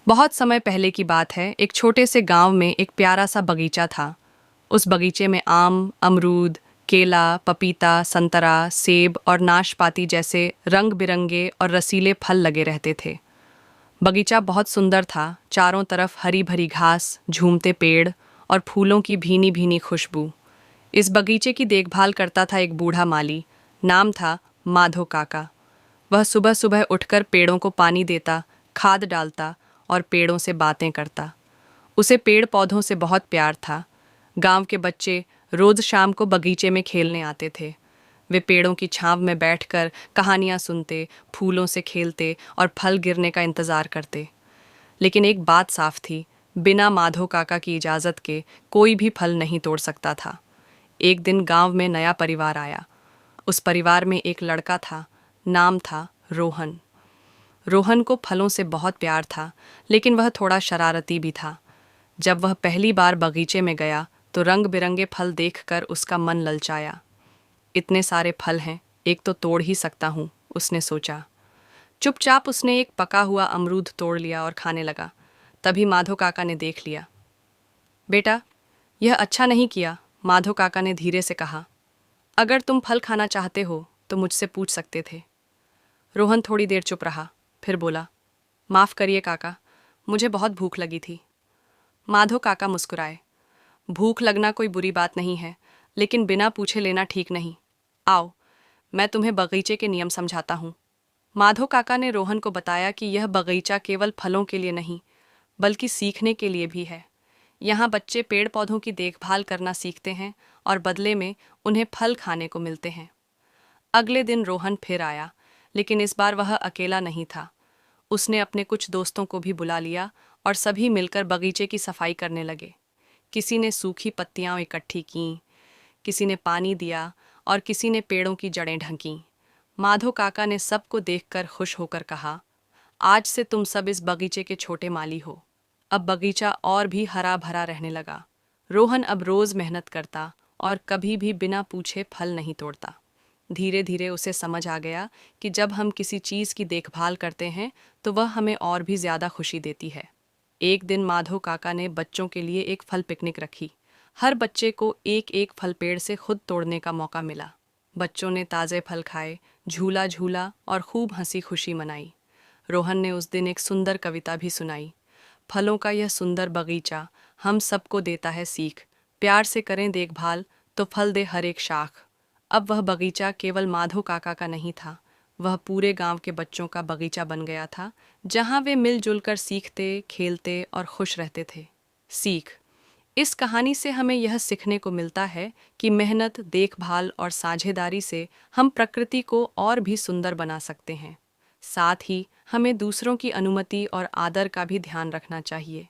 बहुत समय पहले की बात है। एक छोटे से गांव में एक प्यारा सा बगीचा था। उस बगीचे में आम, अमरूद, केला, पपीता, संतरा, सेब और नाशपाती जैसे रंग बिरंगे और रसीले फल लगे रहते थे। बगीचा बहुत सुंदर था। चारों तरफ हरी भरी घास, झूमते पेड़ और फूलों की भीनी भीनी खुशबू। इस बगीचे की देखभाल करता था एक बूढ़ा माली। नाम था माधो काका। वह सुबह सुबह उठकर पेड़ों को पानी देता, खाद डालता और पेड़ों से बातें करता। उसे पेड़ पौधों से बहुत प्यार था। गांव के बच्चे रोज शाम को बगीचे में खेलने आते थे। वे पेड़ों की छांव में बैठकर कहानियां सुनते, फूलों से खेलते और फल गिरने का इंतजार करते। लेकिन एक बात साफ थी, बिना माधो काका की इजाज़त के कोई भी फल नहीं तोड़ सकता था। एक दिन गांव में नया परिवार आया। उस परिवार में एक लड़का था। नाम था रोहन। रोहन को फलों से बहुत प्यार था, लेकिन वह थोड़ा शरारती भी था। जब वह पहली बार बगीचे में गया तो रंग बिरंगे फल देखकर उसका मन ललचाया। इतने सारे फल हैं, एक तो तोड़ ही सकता हूँ, उसने सोचा। चुपचाप उसने एक पका हुआ अमरूद तोड़ लिया और खाने लगा। तभी माधो काका ने देख लिया। बेटा, यह अच्छा नहीं किया, माधो काका ने धीरे से कहा। अगर तुम फल खाना चाहते हो तो मुझसे पूछ सकते थे। रोहन थोड़ी देर चुप रहा, फिर बोला, माफ़ करिए काका, मुझे बहुत भूख लगी थी। माधो काका मुस्कुराए। भूख लगना कोई बुरी बात नहीं है, लेकिन बिना पूछे लेना ठीक नहीं। आओ, मैं तुम्हें बगीचे के नियम समझाता हूँ। माधो काका ने रोहन को बताया कि यह बगीचा केवल फलों के लिए नहीं, बल्कि सीखने के लिए भी है। यहाँ बच्चे पेड़ पौधों की देखभाल करना सीखते हैं और बदले में उन्हें फल खाने को मिलते हैं। अगले दिन रोहन फिर आया, लेकिन इस बार वह अकेला नहीं था। उसने अपने कुछ दोस्तों को भी बुला लिया और सभी मिलकर बगीचे की सफाई करने लगे। किसी ने सूखी पत्तियां इकट्ठी कीं, किसी ने पानी दिया और किसी ने पेड़ों की जड़ें ढंकीं। माधो काका ने सबको देखकर खुश होकर कहा, आज से तुम सब इस बगीचे के छोटे माली हो। अब बगीचा और भी हरा भरा रहने लगा। रोहन अब रोज मेहनत करता और कभी भी बिना पूछे फल नहीं तोड़ता। धीरे धीरे उसे समझ आ गया कि जब हम किसी चीज़ की देखभाल करते हैं तो वह हमें और भी ज़्यादा खुशी देती है। एक दिन माधो काका ने बच्चों के लिए एक फल पिकनिक रखी। हर बच्चे को एक एक फल पेड़ से खुद तोड़ने का मौका मिला। बच्चों ने ताज़े फल खाए, झूला झूला और खूब हंसी खुशी मनाई। रोहन ने उस दिन एक सुंदर कविता भी सुनाई। फलों का यह सुंदर बगीचा हम सबको देता है सीख, प्यार से करें देखभाल तो फल दे हर एक शाख। अब वह बगीचा केवल माधो काका का नहीं था, वह पूरे गांव के बच्चों का बगीचा बन गया था, जहां वे मिलजुल कर सीखते, खेलते और खुश रहते थे। सीख। इस कहानी से हमें यह सीखने को मिलता है कि मेहनत, देखभाल और साझेदारी से हम प्रकृति को और भी सुंदर बना सकते हैं। साथ ही हमें दूसरों की अनुमति और आदर का भी ध्यान रखना चाहिए।